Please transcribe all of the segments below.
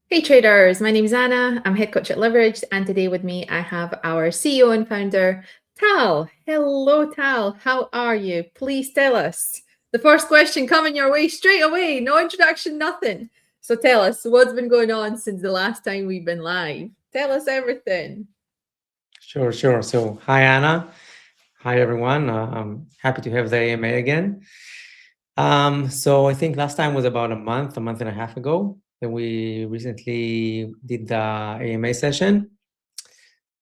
Hey traders, my name is Anna. I'm head coach at Leverage, and today with me I have our CEO and founder, Tal. Hello, Tal. How are you? Please tell us. The first question coming your way straight away. No introduction, nothing. So tell us what's been going on since the last time we've been live. Tell us everything. Sure. So, hi Anna. Hi everyone. I'm happy to have the AMA again. So I think last time was about a month and a half ago that we recently did the AMA session.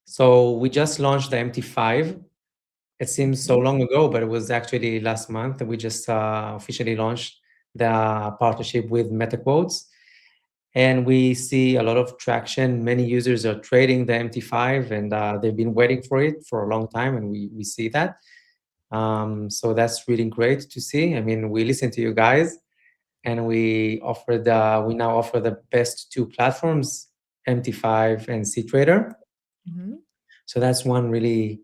So we just launched the MT5. It seems so Mhm. long ago, but it was actually last month that we just officially launched the partnership with MetaQuotes. And we see a lot of traction. Many users are trading the MT5 and they've been waiting for it for a long time, and we see that. So that's really great to see. I mean, we listen to you guys, and we now offer the best two platforms, MT5 and CTrader. Mhm. So that's one really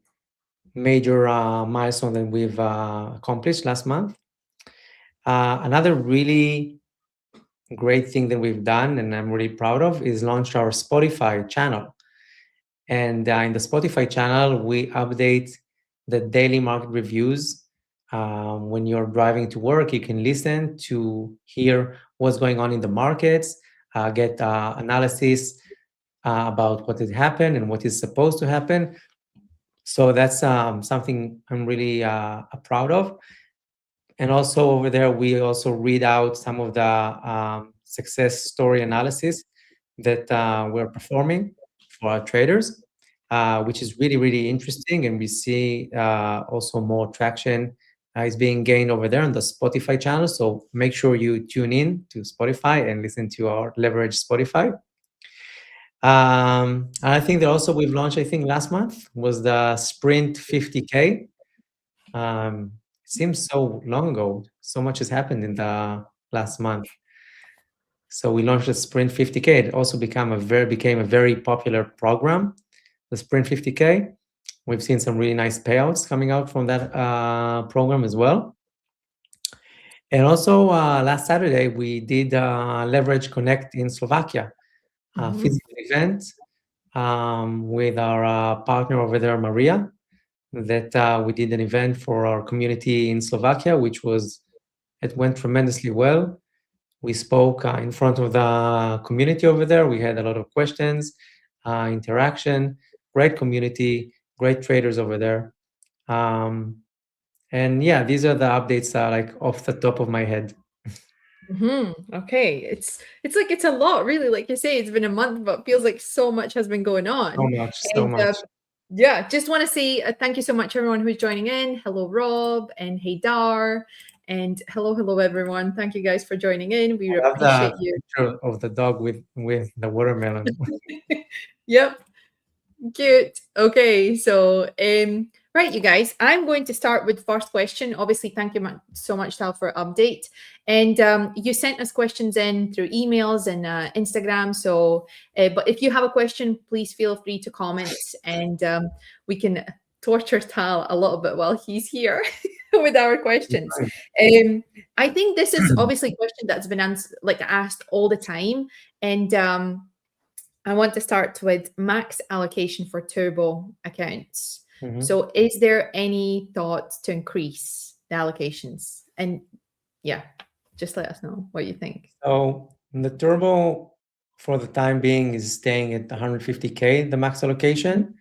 major milestone that we've accomplished last month. Another really great thing that we've done, and I'm really proud of, is launch our Spotify channel. And in the Spotify channel, we update the daily market reviews. When you're driving to work, you can listen to hear what's going on in the markets, get analysis about what has happened and what is supposed to happen. So that's something I'm really proud of. And also over there, we also read out some of the success story analysis that we're performing for our traders, which is really, really interesting. And we see also more traction is being gained over there on the Spotify channel. So make sure you tune in to Spotify and listen to our Leverage Spotify. And I think that also we've launched, I think last month was the Sprint 50K. It seems so long ago. So much has happened in the last month. So we launched the Sprint 50K. It also became a very popular program, the Sprint 50K. We've seen some really nice payouts coming out from that program as well. And also last Saturday we did Leverage Connect in Slovakia, a Mhm. physical event with our partner over there, Maria. That we did an event for our community in Slovakia, it went tremendously well. We spoke in front of the community over there. We had a lot of questions, interaction, great community, great traders over there. Um, and yeah, these are the updates like off the top of my head. Okay. It's like it's a lot, really. Like you say, it's been a month, but feels like so much has been going So on. much, so And much. yeah, just want to say thank you so much, everyone who's joining in. Hello, Rob and Haydar, and hello, everyone. Thank you guys for joining in. We I love the appreciate you. picture of the dog with the watermelon. Yep. Cute. Okay, so right, you guys, I'm going to start with first question. Obviously, thank you so much, Tal, for update. And you sent us questions in through emails and Instagram. So, but if you have a question, please feel free to comment, and we can torture Tal a little bit while he's here with our questions. Um, I think this is obviously a question that's been asked all the time, and I want to start with max allocation for turbo accounts. Mhm. So, is there any thought to increase the allocations? And yeah, just let us know what you think. So the turbo for the time being is staying at 150K, the max Mhm. allocation.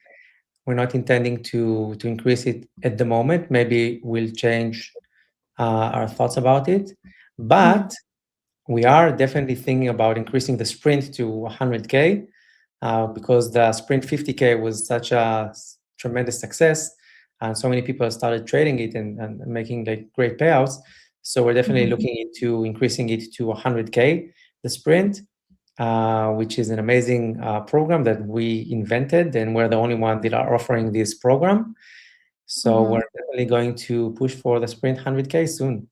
We're not intending to increase it at the moment. Maybe we'll change our thoughts about it. Mhm. But we are definitely thinking about increasing the sprint to 100K because the sprint 50K was such a tremendous success. And so many people started trading it and making like great payouts. So we're definitely Mhm. looking into increasing it to 100K, the sprint, which is an amazing program that we invented, and we're the only one that are offering this program. So Mhm. we're definitely going to push for the sprint 100K soon.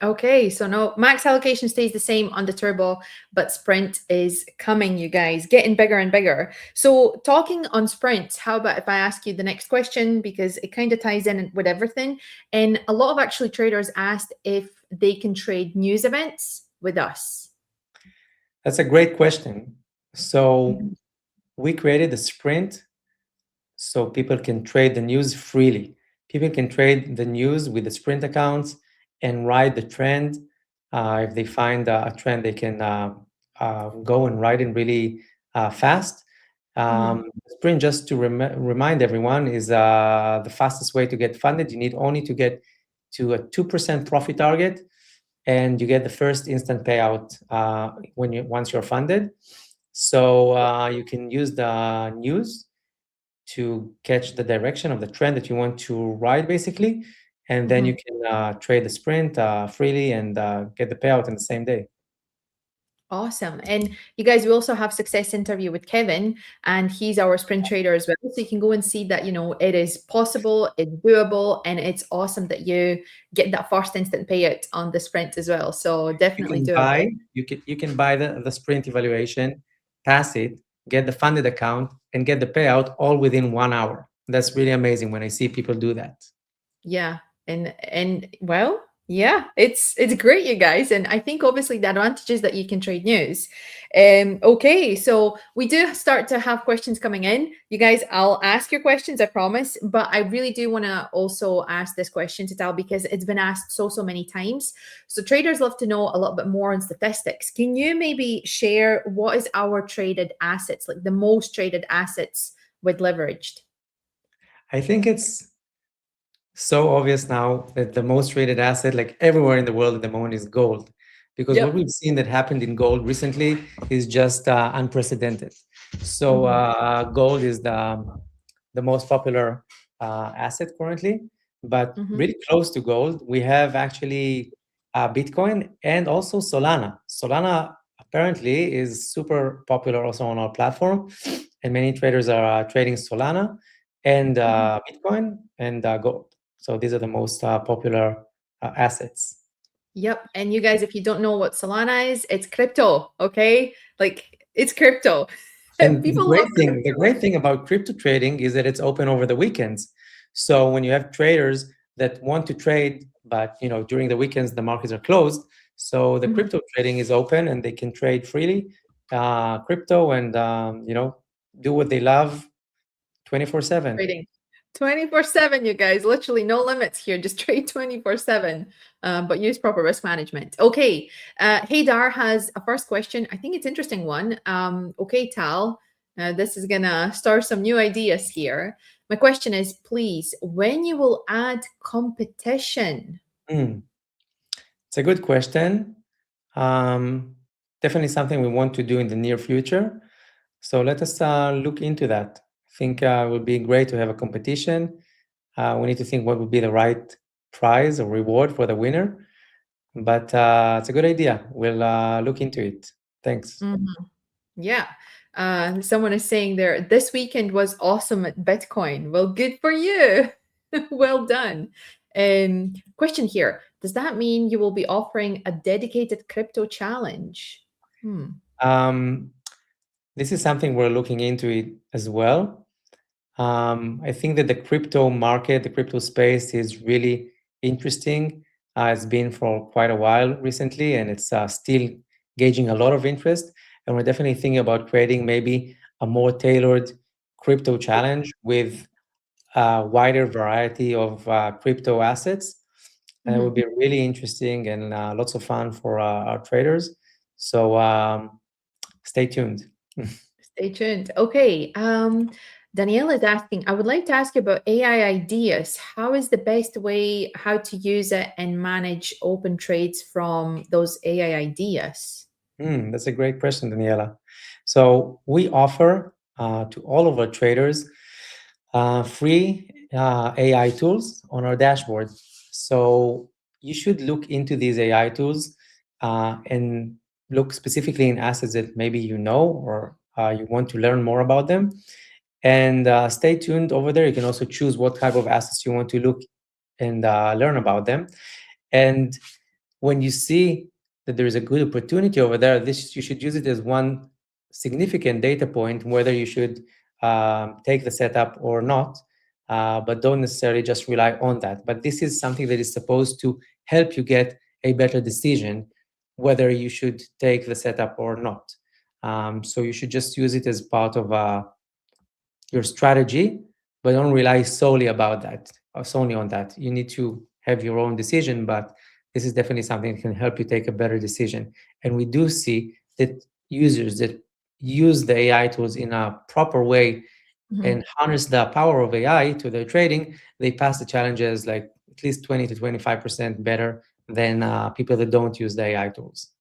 Okay, so no max allocation stays the same on the turbo, but sprint is coming, you guys, getting bigger and bigger. So, talking on sprints, how about if I ask you the next question because it kind of ties in with everything? And a lot of actually traders asked if they can trade news events with us. That's a great question. So Mhm. we created a sprint so people can trade the news freely. People can trade the news with the sprint accounts and ride the trend. If they find a trend, they can go and ride it really fast. Mhm. Sprint, just to remind everyone, is the fastest way to get funded. You need only to get to a 2% profit target, and you get the first instant payout when you once you're funded. So you can use the news to catch the direction of the trend that you want to ride, basically, and then you Mhm. can trade the sprint freely and get the payout in the same day. Awesome. And you guys, we also have success interview with Kevin, and he's our sprint trader as well. So you can go and see that, it is possible, it's doable, and it's awesome that you get that first instant payout on the sprint as well. So You definitely can doable. buy you can buy the sprint evaluation, pass it, get the funded account, and get the payout all within 1 hour. That's really amazing when I see people do that. Yeah. And well, yeah, it's great, you guys. And I think obviously the advantage is that you can trade news. Okay, so we do start to have questions coming in. You guys, I'll ask your questions, I promise. But I really do want to also ask this question to Tal because it's been asked so many times. So traders love to know a little bit more on statistics. Can you maybe share what is our traded assets, like the most traded assets with leveraged? I think it's so obvious now that the most traded asset, like everywhere in the world at the moment, is gold. Because what Yep. we've seen that happened in gold recently is just unprecedented. So Hmm. gold is the most popular asset currently, but Hmm. really close to gold, we have actually Bitcoin and also Solana. Solana apparently is super popular also on our platform, and many traders are trading Solana and Bitcoin and gold. So these are the most popular assets. Yep. And you guys, if you don't know what Solana is, it's crypto. Okay. Like it's crypto. And People love the crypto. great thing about crypto trading is that it's open over the weekends. So when you have traders that want to trade, but during the weekends the markets are closed, so the Mhm. crypto trading is open and they can trade freely, crypto, and do what they love 24/7. Trading 24/7, you guys. Literally no limits here. Just trade 24/7. But use proper risk management. Okay. Haydar has a first question. I think it's interesting one. Okay, Tal. This is gonna start some new ideas here. My question is, please, when you will add competition? Mm, it's a good question. Um, Definitely something we want to do in the near future. So let us look into that. I think it would be great to have a competition. We need to think what would be the right prize or reward for the winner. But it's a good idea. We'll look into it. Thanks. Mhm. Yeah. Someone is saying there, this weekend was awesome at Bitcoin. Well, good for you. Well done. Question here. Does that mean you will be offering a dedicated crypto challenge? Hmm. Um, this is something we're looking into it as well. I think that the crypto market, the crypto space is really interesting. It's been for quite a while recently, and it's still gauging a lot of interest. And we're definitely thinking about creating maybe a more tailored crypto challenge with a wider variety of crypto assets. And it would Mhm. be really interesting and lots of fun for our traders. So stay tuned. Stay tuned. Okay. Danielle is asking, I would like to ask you about AI ideas. How is the best way how to use it and manage open trades from those AI ideas? That's a great question, Daniela. So we offer to all of our traders free AI tools on our dashboard. So you should look into these AI tools and look specifically in assets that maybe you know or you want to learn more about them. And stay tuned over there. You can also choose what type of assets you want to look and learn about them. And when you see that there is a good opportunity over there, this you should use it as one significant data point, whether you should take the setup or not. But don't necessarily just rely on that. But this is something that is supposed to help you get a better decision whether you should take the setup or not. So you should just use it as part of your strategy, but don't rely solely about that or solely on that. You need to have your own decision, but this is definitely something that can help you take a better decision. And we do see that users that use the AI tools in a proper way Mhm. and harness the power of AI to their trading, they pass the challenges like at least 20 to 25% better than people that don't use the AI tools.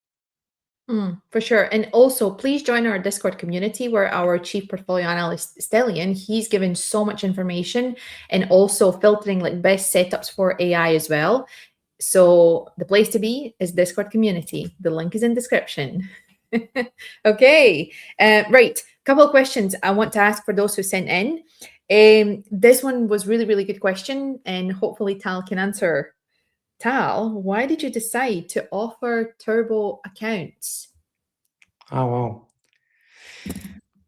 For sure. And also, please join our Discord community where our chief portfolio analyst, Stellian, he's given so much information and also filtering like best setups for AI as well. So the place to be is Discord community. The link is in description. Okay. Right. Couple of questions I want to ask for those who sent in. This one was really, really good question, and hopefully Tal can answer. Tal, why did you decide to offer turbo accounts? Oh, wow.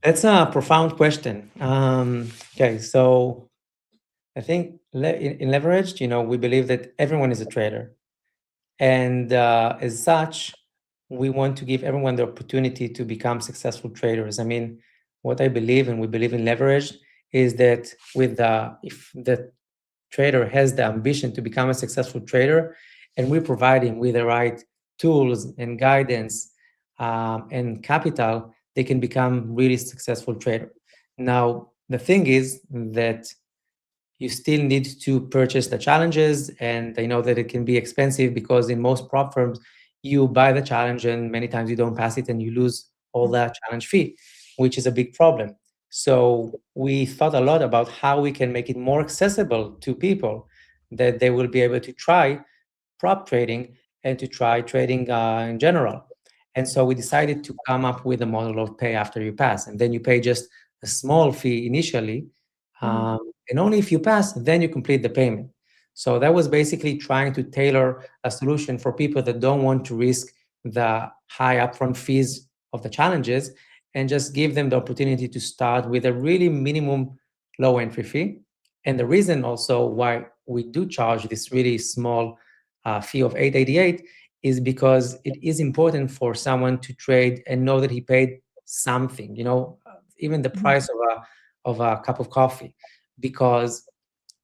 That's a profound question. Okay, so I think in leveraged, we believe that everyone is a trader. And as such, we want to give everyone the opportunity to become successful traders. I mean, what I believe, and we believe in leverage, is that if the trader has the ambition to become a successful trader, and we provide him with the right tools and guidance and capital, they can become really successful trader. Now, the thing is that you still need to purchase the challenges, and I know that it can be expensive because in most prop firms you buy the challenge and many times you don't pass it and you lose all that challenge fee, which is a big problem. So we thought a lot about how we can make it more accessible to people, that they will be able to try prop trading and to try trading in general. And so we decided to come up with a model of pay after you pass, and then you pay just a small fee initially, Mhm. and only if you pass, then you complete the payment. So that was basically trying to tailor a solution for people that don't want to risk the high upfront fees of the challenges, and just give them the opportunity to start with a really minimum low entry fee. And the reason also why we do charge this really small fee of 888 is because it is important for someone to trade and know that he paid something, even the Mhm. price of a cup of coffee. Because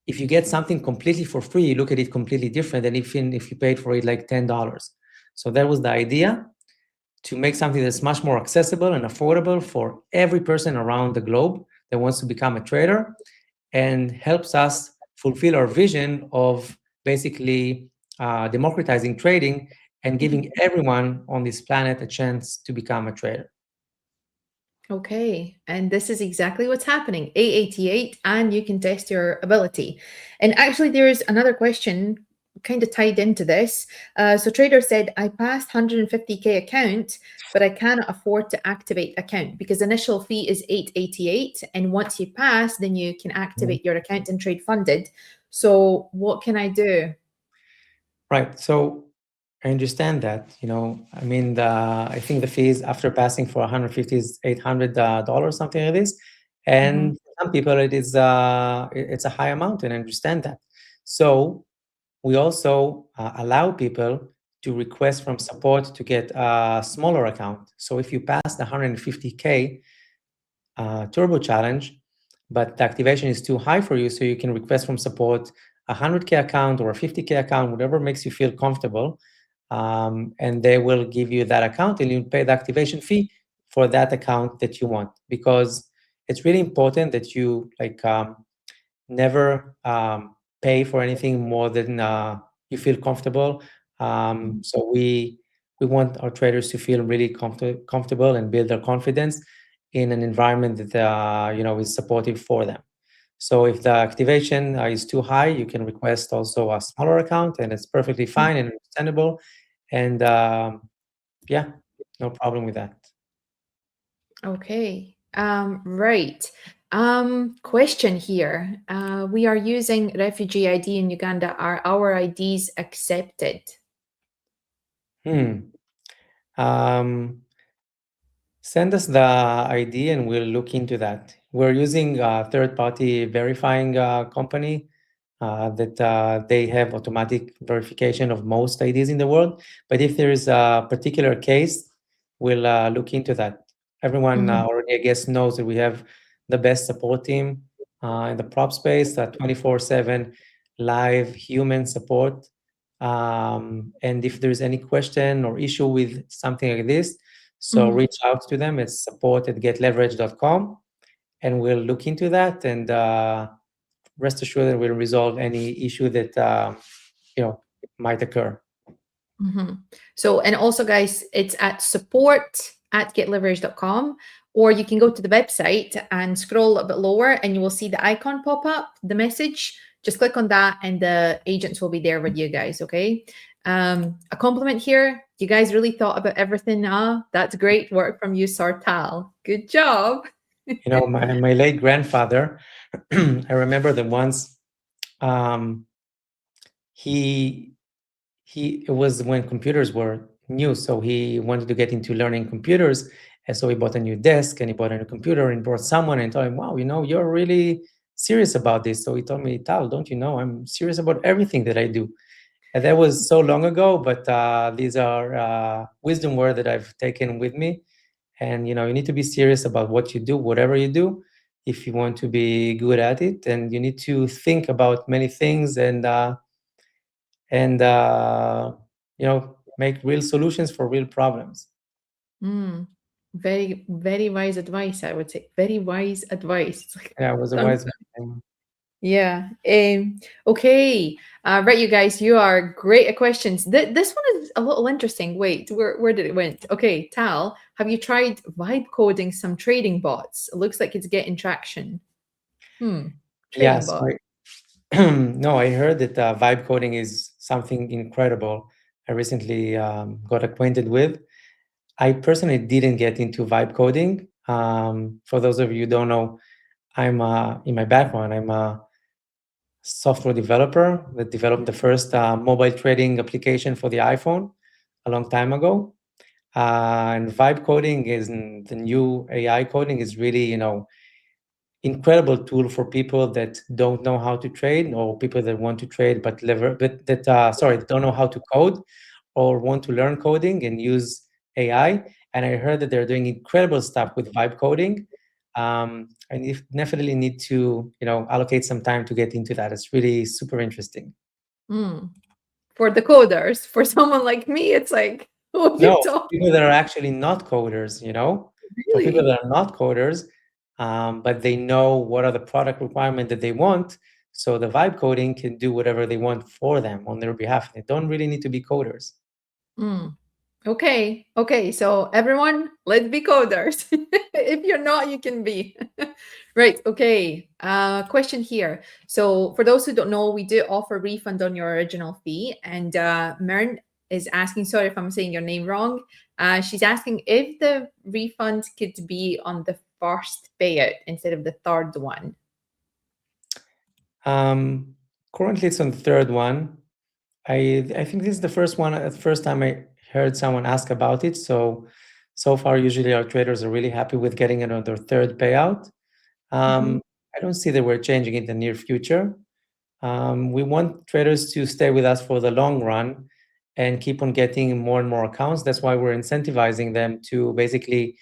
if you get something completely for free, you look at it completely different than if you paid for it like $10. So that was the idea, to make something that's much more accessible and affordable for every person around the globe that wants to become a trader, and helps us fulfill our vision of basically democratizing trading and Mhm. giving everyone on this planet a chance to become a trader. Okay, and this is exactly what's happening. 888, and you can test your ability. And actually, there is another question kind of tied into this. So, trader said, I passed 150K account, but I cannot afford to activate account because initial fee is 888. And once you pass, then you can Mhm. activate your account and trade funded. So, what can I do? Right. So I understand that. I mean, I think the fees after passing for 150 is $800, something like this. Mhm. And for some people, it's a high amount, and I understand that. So we also allow people to request from support to get a smaller account. So if you pass the 150K turbo challenge, but the activation is too high for you, so you can request from support a 100K account or a 50K account, whatever makes you feel comfortable. And they will give you that account, and you pay the activation fee for that account that you want, because it's really important that you never pay for anything more than you feel comfortable. So we want our traders to feel really comfortable and build their confidence in an environment that is supportive for them. So if the activation is too high, you can request also a smaller account, and it's perfectly fine and understandable. And yeah, no problem with that. Okay. Right. Question here. We are using refugee ID in Uganda. Are our IDs accepted? Hmm. Um, Send us the ID and we'll look into that. We're using a third-party verifying company that they have automatic verification of most IDs in the world. But if there is a particular case, we'll look into that. Everyone Mhm. already, I guess, knows that we have the best support team in the prop space, 24/7 live human support. And if there's any question or issue with something like this, so Mhm. reach out to them. It's support@getleverage.com, and we'll look into that. And rest assured that we'll resolve any issue that might occur. Mhm. So, and also, guys, it's at support@getleverage.com, or you can go to the website and scroll a little bit lower, and you will see the icon pop up, the message. Just click on that, and the agents will be there with you guys. Okay. A compliment here. You guys really thought about everything. That's great work from you, Sartal. Good job. My late grandfather, I remember that once um, he it was when computers were new, so he wanted to get into learning computers, and so he bought a new desk and he bought a new computer and brought someone and told him, wow, you're really serious about this. So he told me, Tal, don't you know I'm serious about everything that I do. And that was so long ago, but these are wisdom words that I've taken with me. And you need to be serious about what you do, whatever you do, if you want to be good at it. And you need to think about many things and make real solutions for real problems. Mm, very, very wise advice, I would say. Very wise advice. It's like Yeah, it was a wise man. yeah. Okay. Right, you guys, you are great at questions. This one is a little interesting. Wait, where did it went? Okay, Tal, have you tried vibe coding some trading bots? It looks like it's getting traction. Hmm. Yeah, Trading bot. so no, I heard that vibe coding is something incredible. I recently got acquainted with. I personally didn't get into vibe coding. For those of you who don't know, I'm in my background, I'm a software developer that developed the first mobile trading application for the iPhone a long time ago. And vibe coding is the new AI coding is really, incredible tool for people that don't know how to trade or people that want to trade but don't know how to code or want to learn coding and use AI. And I heard that they're doing incredible stuff with vibe coding. And you definitely need to, allocate some time to get into that. It's really super interesting. Hmm. For the coders, for someone like me, it's like, oh, you No, talk people that are actually not coders, for people really. that are not coders, but they know what are the product requirement that they want. So the vibe coding can do whatever they want for them on their behalf. They don't really need to be coders. Hmm. Okay. Okay. So everyone, let's be coders. If you're not, you can be. Right. Okay. Question here. So for those who don't know, we do offer refund on your original fee. And Mern is asking, sorry if I'm saying your name wrong. She's asking if the refund could be on the first payout instead of the third one. Um, Currently, it's on the third one. I think this is the first one. The first time I heard someone ask about it. So far, usually our traders are really happy with getting it on their third payout. Mhm. I don't see that we're changing in the near future. We want traders to stay with us for the long run and keep on getting more and more accounts. That's why we're incentivizing them to basically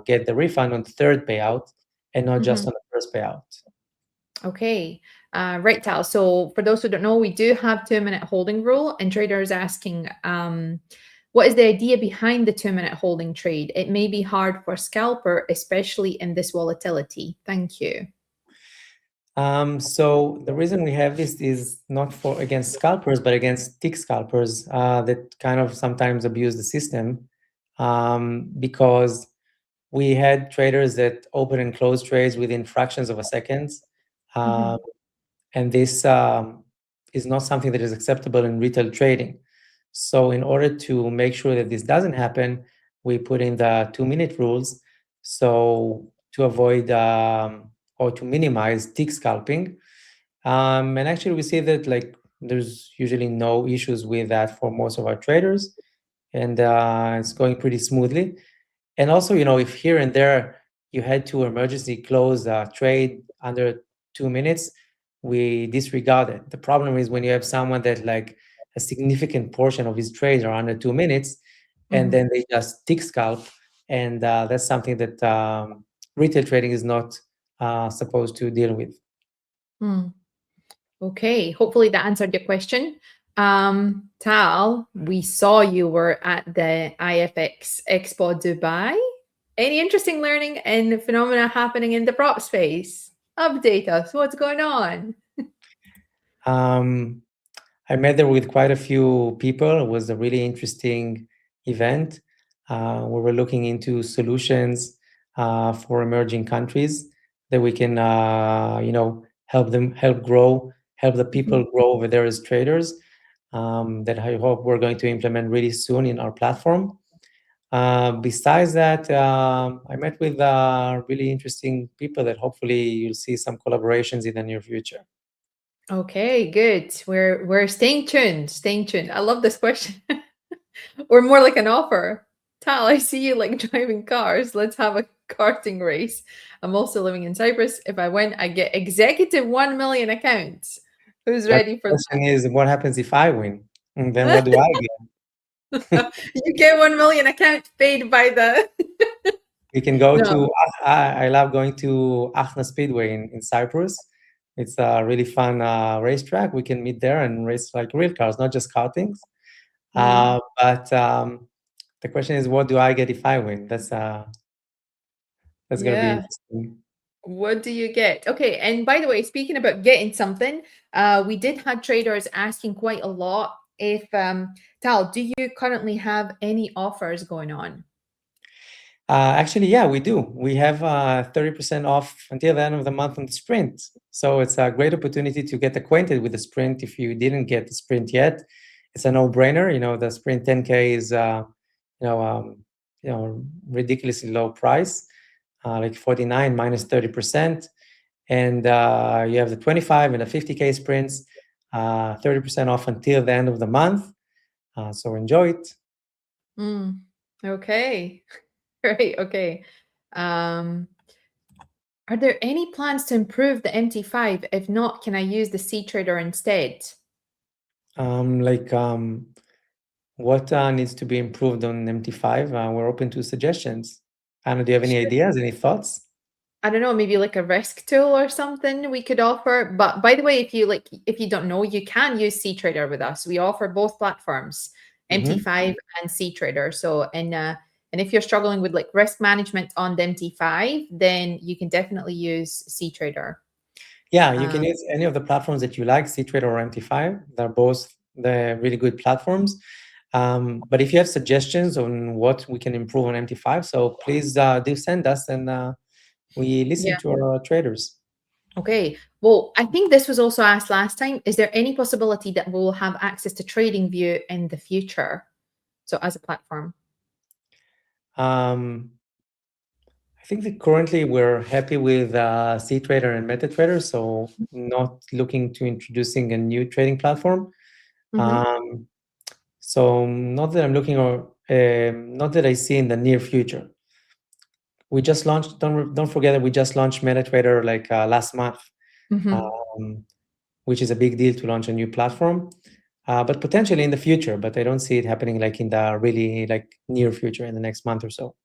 get the refund on the third payout and not just Mhm. on the first payout. Okay. Right, Tal. So for those who don't know, we do have 2 minute holding rule, and traders asking, what is the idea behind the 2 minute holding trade? It may be hard for a scalper, especially in this volatility. Thank you. So the reason we have this is not for against scalpers, but against tick scalpers that kind of sometimes abuse the system, because we had traders that open and close trades within fractions of a second. Mhm. Um, and this is not something that is acceptable in retail trading. So in order to make sure that this doesn't happen, we put in the 2 minute rules. So to avoid or to minimize tick scalping. And actually we see that like there's usually no issues with that for most of our traders, and it's going pretty smoothly. And also, if here and there you had to emergency close a trade under 2 minutes, we disregard it. The problem is when you have someone that like a significant portion of his trades are under 2 minutes, and Mhm. then they just tick scalp, and that's something that retail trading is not supposed to deal with. Hmm. Okay, hopefully that answered your question. Tal, we saw you were at the IFX Expo Dubai. Any interesting learning and phenomena happening in the prop space? Update us. What's going on? Um, I met there with quite a few people. It was a really interesting event. We were looking into solutions for emerging countries that we can, help the Mhm. people grow over there as traders. That I hope we're going to implement really soon in our platform. Besides that, I met with really interesting people that hopefully you'll see some collaborations in the near future. Okay, good. We're staying tuned. Staying tuned. I love this question. Or more like an offer. Tal, I see you like driving cars. Let's have a karting race. I'm also living in Cyprus. If I win, I get executive 1 million accounts. Who's But ready for the question is, what happens if I win? And then what do I get? that? You get 1 million accounts paid by the We can go no. to, I love going to Achna Speedway in Cyprus. It's a really fun racetrack. We can meet there and race like real cars, not just kartings. Mm, But the question is, what do I get if I win? That's going to be yeah. interesting. What do you get? Okay, and by the way, speaking about getting something, we did have traders asking quite a lot if Tal, do you currently have any offers going on? Actually, yeah, we do. We have 30% off until the end of the month on the sprint. So it's a great opportunity to get acquainted with the sprint if you didn't get the sprint yet. It's a no-brainer. You know, the sprint 10K is, you know, um, ridiculously low price, like 49 minus 30%. And you have the 25 and the 50K sprints, 30% off until the end of the month. So enjoy it. Mm, okay. Right, okay. Um, are there any plans to improve the MT5? If not, can I use the C Trader instead? Like what needs to be improved on MT5? We're open to suggestions. Anna, do you have any Sure. ideas, any thoughts? I don't know, maybe like a risk tool or something we could offer. But by the way, if you don't know, you can use C Trader with us. We offer both platforms, Hmm. MT5 and C Trader. So and if you're struggling with like risk management on the MT5, then you can definitely use C Trader. Yeah, you can Um, use any of the platforms that you like, C-Trader or MT5. They're both the really good platforms. But if you have suggestions on what we can improve on MT5, so please do send us, and we listen yeah. to our traders. Okay. Well, I think this was also asked last time. Is there any possibility that we'll have access to TradingView in the future? So as a platform. Um, I think that currently we're happy with C-Trader and MetaTrader, so not looking to introducing a new trading platform. Mhm. Um, so not that I'm looking or not that I see in the near future. We just launched. Don't forget that we just launched MetaTrader like last month, Mhm. um, which is a big deal to launch a new platform. But potentially in the future, but I don't see it happening like in the really like near future in the next month or so.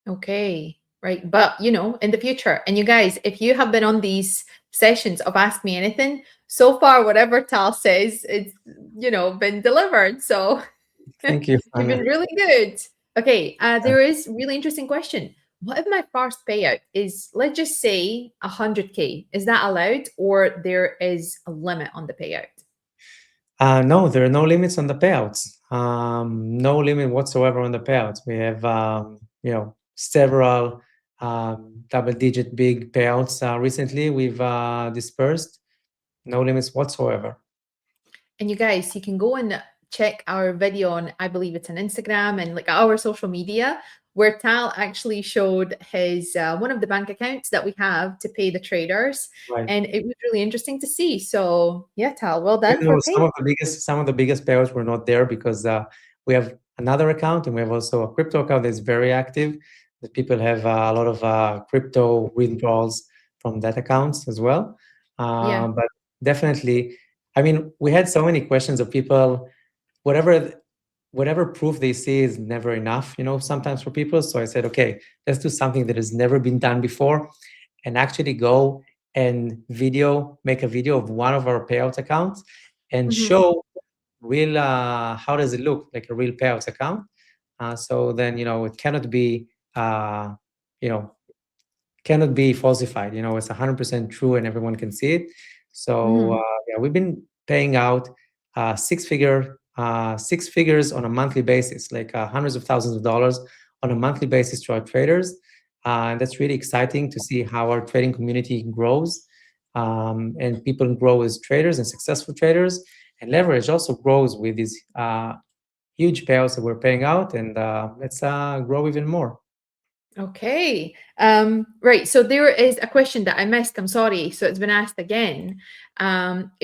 Okay. Right. But, in the future, and you guys, if you have been on these sessions of Ask Me Anything, so far, whatever Tal says, it's, been delivered. So Thank you, you've been Anna. really good. Okay. There is really interesting question. What if my first payout is, let's just say 100K? Is that allowed or there is a limit on the payout? No, there are no limits on the payouts. No limit whatsoever on the payouts. We have, several double-digit big payouts recently we've dispersed. No limits whatsoever. And you guys, you can go and check our video on, I believe it's on Instagram and like our social media, where Tal actually showed his one of the bank accounts that we have to pay the traders, Right. and it was really interesting to see. So yeah, Tal, well done Even though for paying. some of the biggest payouts were not there because we have another account and we have also a crypto account that's very active. That people have a lot of crypto withdrawals from that accounts as well. Yeah. But definitely, I mean, we had so many questions of people, whatever whatever proof they see is never enough, sometimes for people. So I said, okay, let's do something that has never been done before, and actually go and make a video of one of our payout accounts and Hmm. show real, how does it look like a real payouts account. So then, it uh, you know, cannot be falsified. It's 100% true and everyone can see it. So Hmm. yeah, we've been paying out six figures on a monthly basis, like hundreds of thousands of dollars on a monthly basis to our traders. And that's really exciting to see how our trading community grows, and people grow as traders and successful traders. And leverage also grows with these huge payouts that we're paying out, and let's grow even more. Okay. Right. So there is a question that I missed. I'm sorry. So it's been asked again.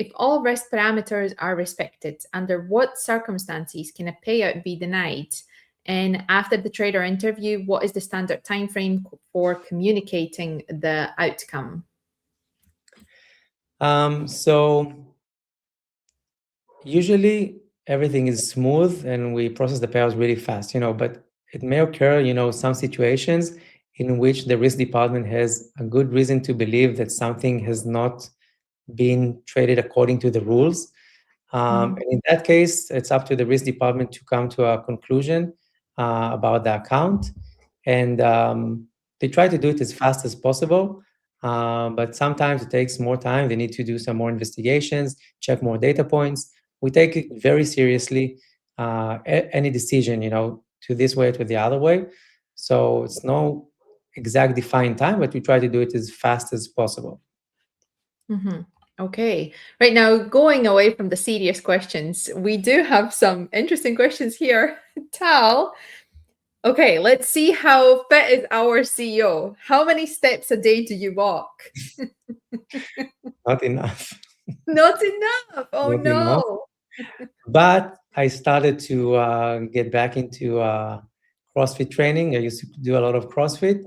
If all risk parameters are respected, under what circumstances can a payout be denied? And after the trader interview, what is the standard time frame for communicating the outcome? So usually everything is smooth and we process the payouts really fast, but it may occur, some situations in which the risk department has a good reason to believe that something has not been traded according to the rules. Mhm. And in that case, it's up to the risk department to come to a conclusion about the account. And they try to do it as fast as possible. But sometimes it takes more time. They need to do some more investigations, check more data points. We take it very seriously, any decision, to this way or to the other way. So it's no exact defined time, but we try to do it as fast as possible. Mhm. Okay. Right now, going away from the serious questions, we do have some interesting questions here. Tal, okay, let's see how fit is our CEO. How many steps a day do you walk? Not enough. Not enough. Oh Not enough. no. But I started to get back into CrossFit training. I used to do a lot of CrossFit.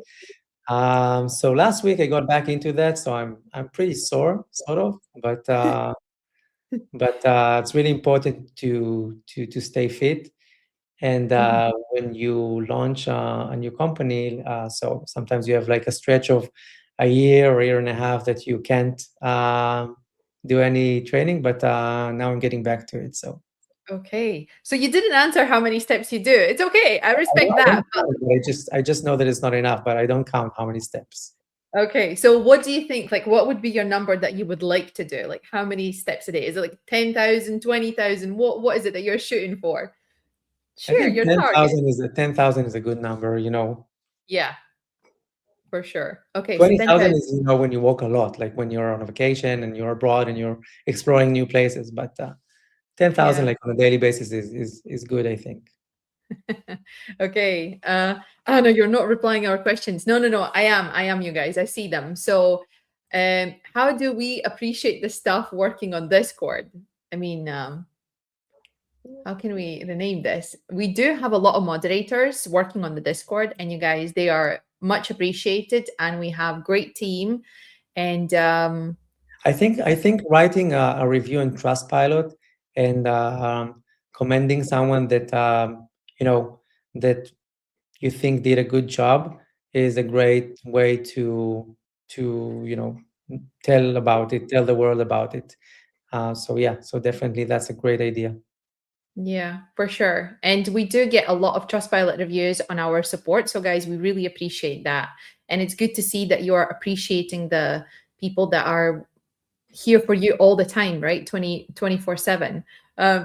So last week I got back into that. So I'm pretty sore, sort of. But it's really important to stay fit. And Mhm. when you launch a new company, so sometimes you have like a stretch of a year or year and a half that you can't do any training. But now I'm getting back to it. So. Okay. So you didn't answer how many steps you do. It's okay. I respect I that. don't count, but I just know that it's not enough, but I don't count how many steps. Okay. So what do you think? Like, what would be your number that you would like to do? Like, how many steps a day? Is it like 10,000, 20,000? What is it that you're shooting for? I Sure, think your ten target. thousand is a 10,000 is a good number. Yeah, for sure. Okay, so 20,000 10,000. is when you walk a lot, like when you're on a vacation and you're abroad and you're exploring new places. But 10,000 Yeah. like on a daily basis is good, I think. Okay. Oh no, you're not replying our questions. No, no, no. I am you guys. I see them. So how do we appreciate the staff working on Discord? I mean, how can we rename this? We do have a lot of moderators working on the Discord, and you guys, they are much appreciated, and we have great team. And I think writing a review on Trustpilot and commending someone that you know that you think did a good job is a great way to tell the world about it. So yeah, so definitely that's a great idea. yeah, for sure. And we do get a lot of Trustpilot reviews on our support. So, guys, we really appreciate that. And it's good to see that you are appreciating the people that are here for you all the time, right? 24/7.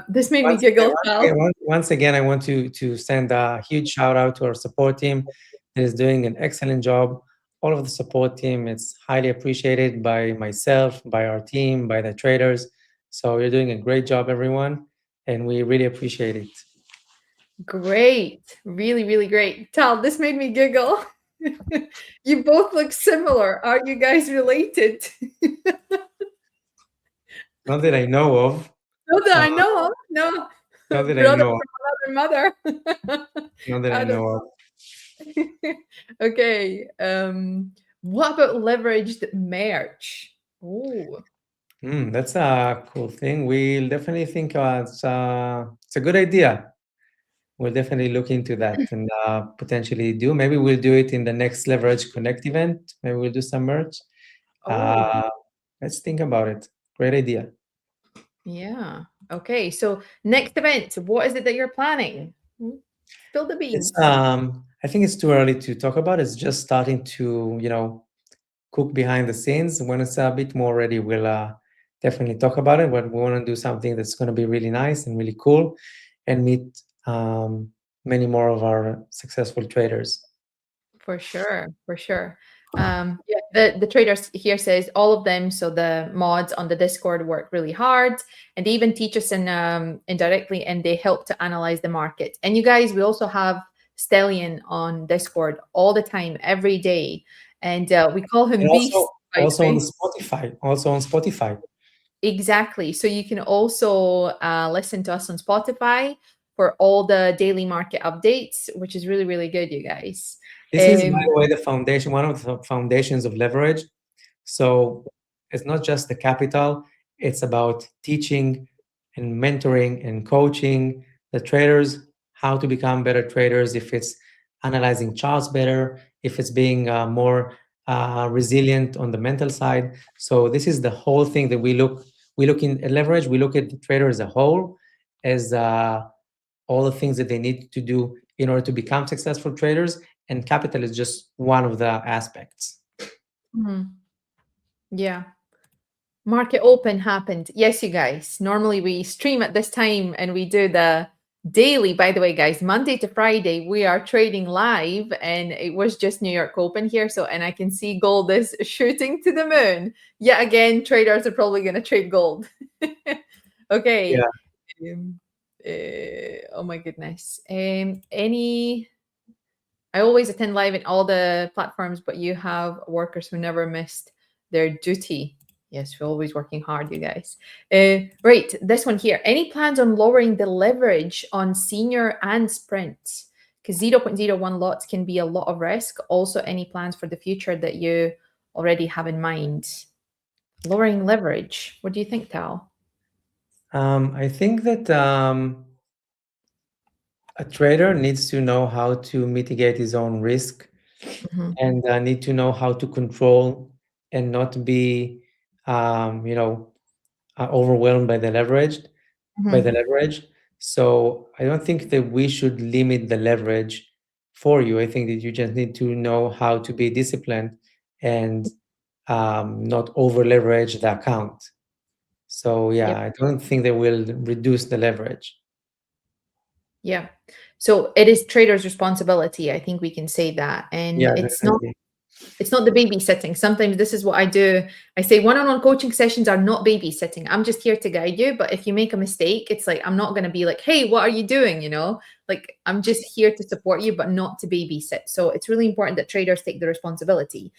This made me Once again, giggle, once Sal. again, once again, I want to send a huge shout out to our support team that is doing an excellent job. All of the support team, it's highly appreciated by myself, by our team, by the traders. So you're doing a great job, everyone, and we really appreciate it. Great. Really, really great. Tal, this made me giggle. You both look similar. Are you guys related? Not that I know of. Not that Uh, I know of. No. not that I Brother know of. from another mother. Not that I I don't know of. know. Okay. What about leveraged merch? Oh, That's a cool thing. We'll definitely think it's a good idea. we'll definitely look into that and potentially do. Maybe we'll do it in the next Leverage Connect event. Maybe we'll do some merch. Oh, Uh, let's think about it. Great idea. yeah. Okay. So next event, what is it that you're planning? Spill the It's beans. I think it's too early to talk about. It's just starting to, cook behind the scenes. When it's a bit more ready, we'll definitely talk about it. But we want to do something that's going to be really nice and really cool, and meet um, many more of our successful traders. For sure, for sure. Yeah, the traders here says all of them. So the mods on the Discord work really hard, and they even teach us in indirectly, and they help to analyze the market. And you guys, we also have Stellion on Discord all the time, every day, and we call And him also, Beast, by the also on way. Spotify. Also on Spotify. Exactly. So you can also listen to us on Spotify for all the daily market updates, which is really, really good, you guys. This is, by the way, the foundation, one of the foundations of leverage. So it's not just the capital, it's about teaching and mentoring and coaching the traders how to become better traders, if it's analyzing charts better, if it's being more resilient on the mental side. So this is the whole thing that we look in at leverage, we look at the trader as a whole, as all the things that they need to do in order to become successful traders, and capital is just one of the aspects. Mhm. Yeah. Market open happened. Yes, you guys. Normally we stream at this time and we do the daily. By the way, guys, Monday to Friday, we are trading live and it was just New York Open here. So, and I can see gold is shooting to the moon. Yet again, traders are probably going to trade gold. Yeah. Okay. Um, oh my goodness. Any I always attend live in all the platforms, but you have workers who never missed their duty. Yes, we're always working hard, you guys. Right, this one here. Any plans on lowering the leverage on senior and sprint? Because 0.01 lots can be a lot of risk. Also, any plans for the future that you already have in mind? Lowering leverage. What do you think, Tal? I think that a trader needs to know how to mitigate his own risk, Hmm. and need to know how to control and not be, overwhelmed by the Hmm. leverage. So I don't think that we should limit the leverage for you. I think that you just need to know how to be disciplined and not over leverage the account. So yeah, Yep. I don't think they will reduce the leverage. Yeah. So it is traders' responsibility. I think we can say that. And Yeah, it's definitely. not the babysitting. Sometimes this is what I do. I say one-on-one coaching sessions are not babysitting. I'm just here to guide you. But if you make a mistake, it's like I'm not going to be like, hey, what are you doing? Like I'm just here to support you, but not to babysit. So it's really important that traders take the responsibility.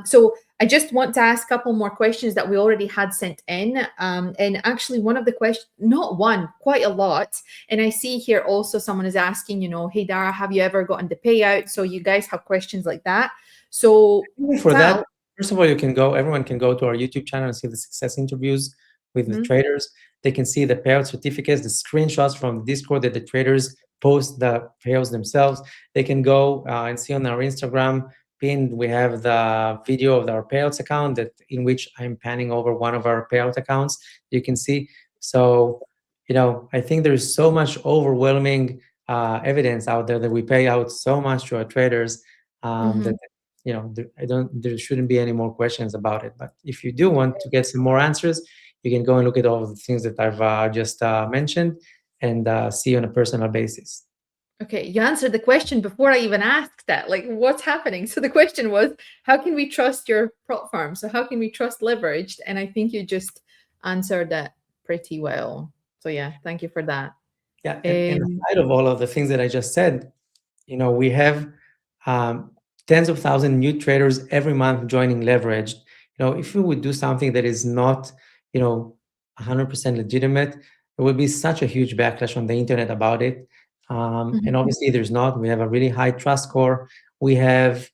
So I just want to ask a couple more questions that we already had sent in. And actually, one of the questions, not one, quite a lot. And I see here also someone is asking, hey, Dara, have you ever gotten the payout? So you guys have questions like that. So, For that, Tal. first of all, everyone can go to our YouTube channel and see the success interviews with the Mhm, traders. They can see the payout certificates, the screenshots from Discord that the traders post the payouts themselves. They can go and see on our Instagram pinned. We have the video of our payouts account that in which I'm panning over one of our payout accounts. You can see. So, I think there's so much overwhelming evidence out there that we pay out so much to our traders, that mhm. there shouldn't be any more questions about it. But if you do want to get some more answers, you can go and look at all of the things that I've just mentioned, and see on a personal basis. Okay, you answered the question before I even asked that. Like, what's happening? So the question was, how can we trust your prop farm? So how can we trust leveraged? And I think you just answered that pretty well. So yeah, thank you for that. Yeah, and Um, aside of all of the things that I just said, we have um, tens of thousands new traders every month joining leveraged. If we would do something that is not, 100% legitimate, there would be such a huge backlash on the internet about it. And mhm, obviously there's not. We have a really high trust score. We have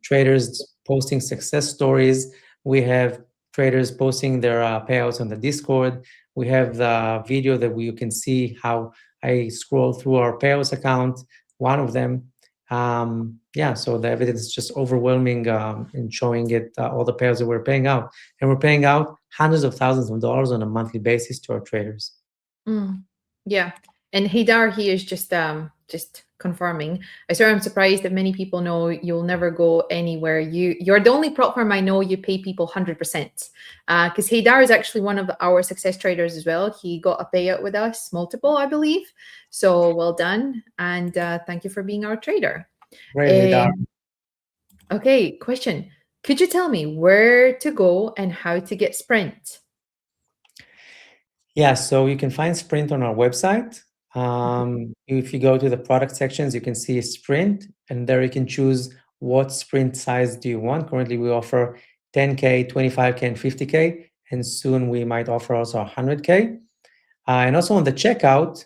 traders posting success stories. We have traders posting their payouts on the Discord. We have the video that you can see how I scroll through our payouts account, one of them. Yeah, so the evidence is just overwhelming in showing it all the payouts that we're paying out, and we're paying out hundreds of thousands of dollars on a monthly basis to our traders. Mm. Yeah. And Haydar, he is just confirming. I swear I'm surprised that many people know you'll never go anywhere. You're the only prop firm I know you pay people 100%. Because Haydar is actually one of our success traders as well. He got a payout with us, multiple, I believe. So well done. And thank you for being our trader. Great, Hadar. Um, okay, question. Could you tell me where to go and how to get Sprint? Yeah, so you can find Sprint on our website. If you go to the product sections, you can see Sprint, and there you can choose what Sprint size do you want. Currently, we offer 10K, 25K, and 50K, and soon we might offer also 100K. And also on the checkout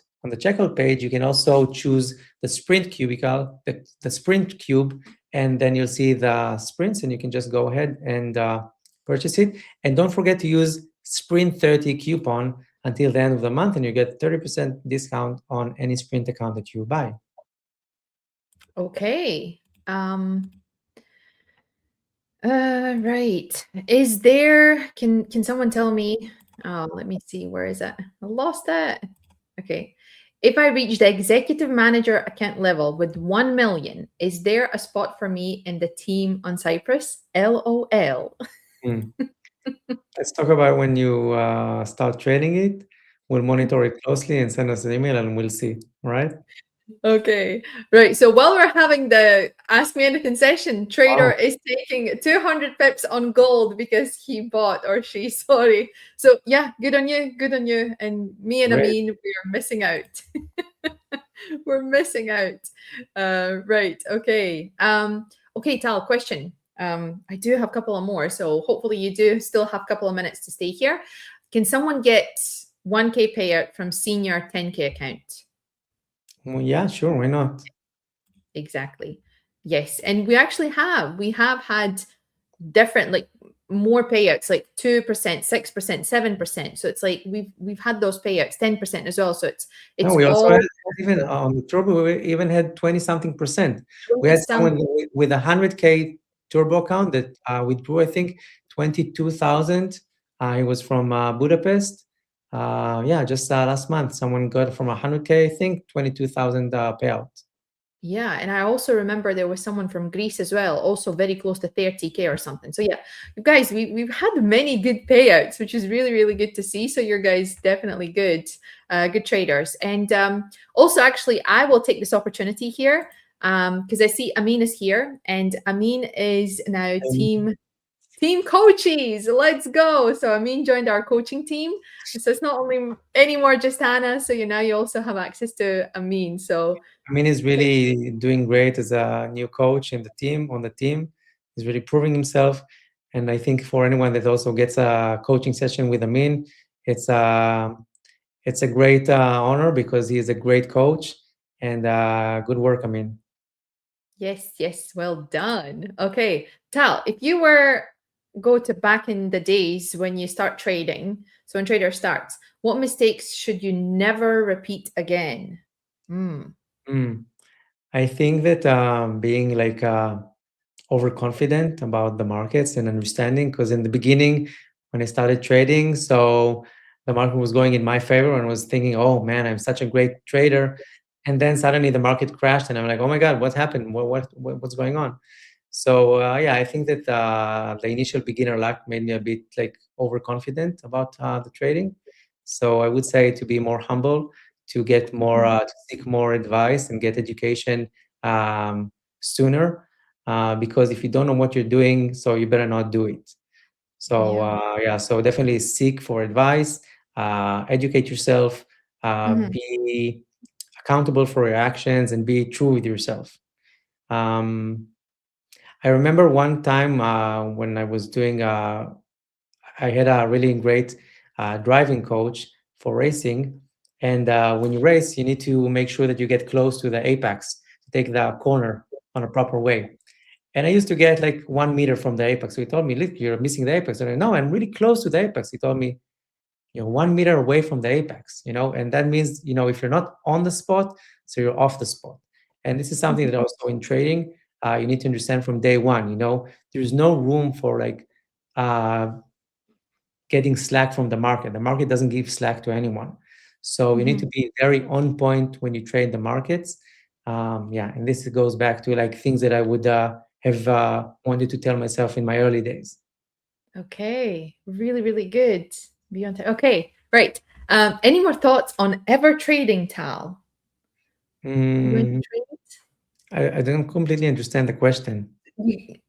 page, you can also choose the Sprint cubicle, the Sprint cube, and then you'll see the sprints, and you can just go ahead and purchase it. And don't forget to use Sprint 30 coupon until the end of the month, and you get 30% discount on any Sprint account that you buy. Okay. Right. Is there can someone tell me? Oh, let me see. Where is it? I lost it. Okay. If I reach the executive manager account level with 1 million, is there a spot for me in the team on Cyprus? LOL. Hmm. Let's talk about when you start trading it. We'll monitor it closely and send us an email, and we'll see. All right? Okay, right. So while we're having the Ask Me Anything session, Trader Wow, is taking 200 pips on gold because he bought or she, sorry. So yeah, good on you, good on you. And me and great. Amin, we are missing out. We're missing out. Right. Okay. Okay, Tal, question. I do have a couple of more, so hopefully you do still have a couple of minutes to stay here. Can someone get 1K payout from senior 10K account? Well, yeah, sure. Why not? Exactly. Yes. And we have had different like more payouts, like 2%, 6%, 7%. So it's like we've had those payouts, 10% as well. So No, it's we also had all even possible. on the turbo, we even had 20 something percent. We 20 had some someone with a 100K turbo account that withdrew, I think, 22,000. It was from Budapest. Yeah, just last month, someone got from 100K, I think, 22,000 payout. yeah, and I also remember there was someone from Greece as well, also very close to 30K or something. So yeah, you guys, we've had many good payouts, which is really, really good to see. So your guys definitely good, good traders. And also actually I will take this opportunity here because I see Amin is here and Amin is now team coaches. Let's go. So Amin joined our coaching team. So it's not only anymore just Hannah. So you now you also have access to Amin. So I mean, he's okay. really doing great as a new coach in the team, on the team. He's really proving himself. And I think for anyone that also gets a coaching session with Amin, it's a it's a great honor because he is a great coach and good work, Amin. Yes, yes, well done. Okay, Tal, if you were go to back in the days when you start trading, so when trader starts, what mistakes should you never repeat again? Hmm. Mm. I think that being like overconfident about the markets and understanding, because in the beginning, when I started trading, so the market was going in my favor and I was thinking, oh man, I'm such a great trader. And then suddenly the market crashed and I'm like, oh my God, what happened? What's going on? So yeah, I think that the initial beginner luck made me a bit like overconfident about the trading. So I would say to be more humble, to get more, to seek more advice and get education sooner. Because if you don't know what you're doing, so you better not do it. So Yeah. yeah, so definitely seek for advice, educate yourself, Mhm. be accountable for your actions, and be true with yourself. Um, I remember one time when I was doing, I had a really great driving coach for racing. And when you race, you need to make sure that you get close to the apex to take the corner on a proper way. And I used to get like 1 meter from the apex. So he told me, look, you're missing the apex. And I no, I'm really close to the apex. He told me, 1 meter away from the apex, and that means, if you're not on the spot, so you're off the spot. And this is something Mhm. that also in trading, you need to understand from day one, there's no room for like uh, getting slack from the market. The market doesn't give slack to anyone. So you need to Mhm. be very on point when you trade the markets. Yeah, and this goes back to like things that I would have wanted to tell myself in my early days. Okay, really, really good. Beyond okay, right. Any more thoughts on ever trading, Tal? You going to Mm, trade? I don't completely understand the question.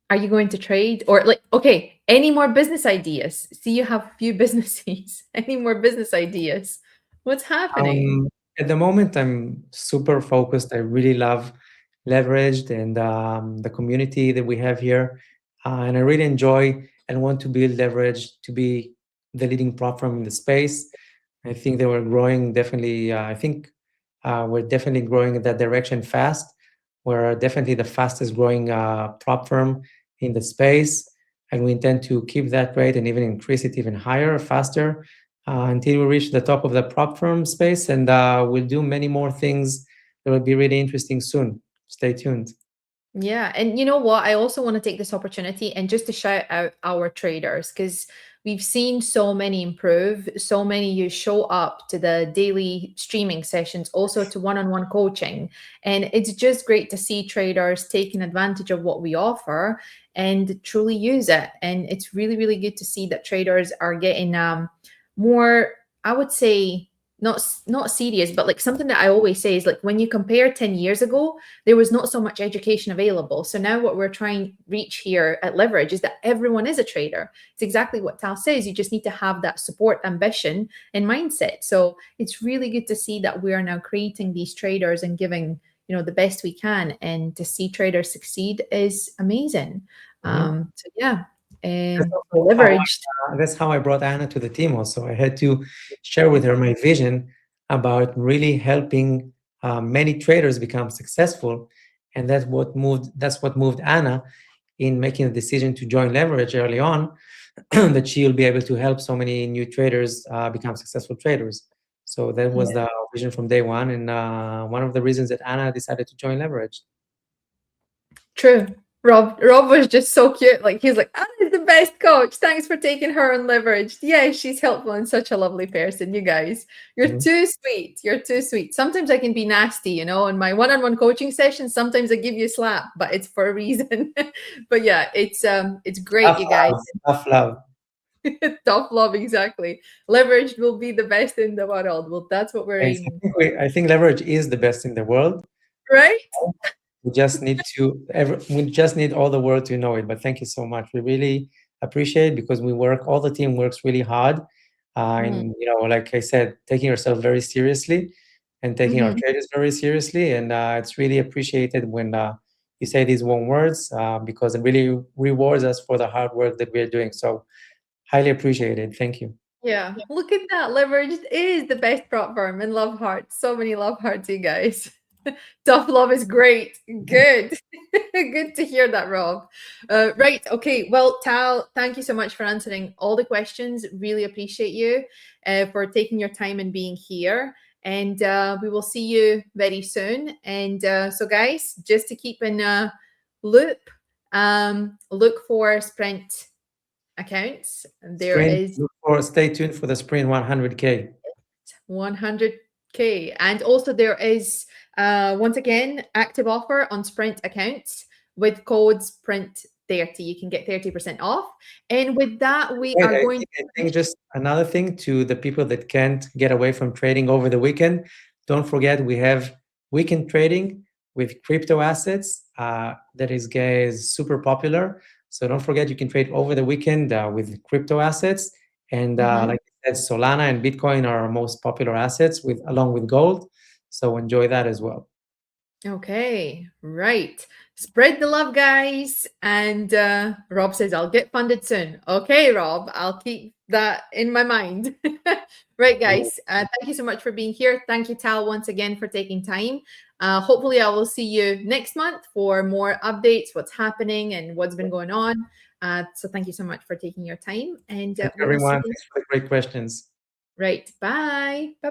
Are you going to trade or like okay, any more business ideas? See you have a few businesses. Any more business ideas? What's happening? Um, at the moment, I'm super focused. I really love Leveraged and the community that we have here. And I really enjoy and want to build Leverage to be the leading platform in the space. I think that we're growing definitely. I think we're definitely growing in that direction fast. We're definitely the fastest growing prop firm in the space. And we intend to keep that rate and even increase it even higher, faster until we reach the top of the prop firm space. And we'll do many more things that will be really interesting soon. Stay tuned. Yeah, and you know what? I also want to take this opportunity and just to shout out our traders because we've seen so many improve, so many you show up to the daily streaming sessions, also to one-on-one coaching. And it's just great to see traders taking advantage of what we offer and truly use it. And it's really, really good to see that traders are getting more, I would say, not serious, but like something that I always say is like when you compare 10 years ago there was not so much education available. So now what we're trying to reach here at Leverage is that everyone is a trader. It's exactly what Tal says. You just need to have that support, ambition, and mindset. So it's really good to see that we are now creating these traders and giving the best we can, and to see traders succeed is amazing. Mhm. So yeah, That's we're also leveraged. that's how I brought Anna to the team. Also, I had to share with her my vision about really helping many traders become successful, and that's what moved Anna in making the decision to join Leverage early on, that she'll be able to help so many new traders become successful traders. So that was the vision from day one, and one of the reasons that Anna decided to join Leverage. True. Rob was just so cute. Like he's like, Anna's the best coach. Thanks for taking her on leveraged. Yeah, she's helpful and such a lovely person. You guys, you're Mhm. too sweet. You're too sweet. Sometimes I can be nasty, in my one-on-one coaching sessions. Sometimes I give you a slap, but it's for a reason. But yeah, it's great, Tough you guys. love, tough love. Tough love, exactly. Leveraged will be the best in the world. Well, that's what we're Thanks. aiming I think Leverage is the best in the world. for, right? We just need all the world to know it. But thank you so much. We really appreciate it because all the team works really hard. Mhm. And like I said, taking ourselves very seriously and taking our Mhm. traders very seriously. And it's really appreciated when you say these warm words because it really rewards us for the hard work that we're doing. So highly appreciated. Thank you. Yeah, look at that. Leveraged is the best prop firm and love hearts. So many love hearts, you guys. Tough love is great. Good. Good to hear that, Rob. Right. Okay. Well, Tal, thank you so much for answering all the questions. Really appreciate you for taking your time and being here. And we will see you very soon. And so, guys, just to keep in loop, look for Sprint accounts. There Sprint, is stay tuned for the Sprint 100K. 100K. And also there is once again active offer on Sprint accounts with code Sprint30. You can get 30% off. And with that, we Wait, are I going think, I think just another thing to the people that can't get away from trading over the weekend. Don't forget we have weekend trading with crypto assets. That is super popular. So don't forget you can trade over the weekend with crypto assets. And Mhm. like I said, Solana and Bitcoin are our most popular assets with along with gold. So enjoy that as well. Okay, right. Spread the love, guys. And Rob says, I'll get funded soon. Okay, Rob, I'll keep that in my mind. Right, guys. Thank you so much for being here. Thank you, Tal, once again for taking time. Hopefully, I will see you next month for more updates, what's happening, and what's been going on. So, thank you so much for taking your time. And Thank you, we will see everyone. you. Thanks for the great questions. Right. Bye. Bye bye.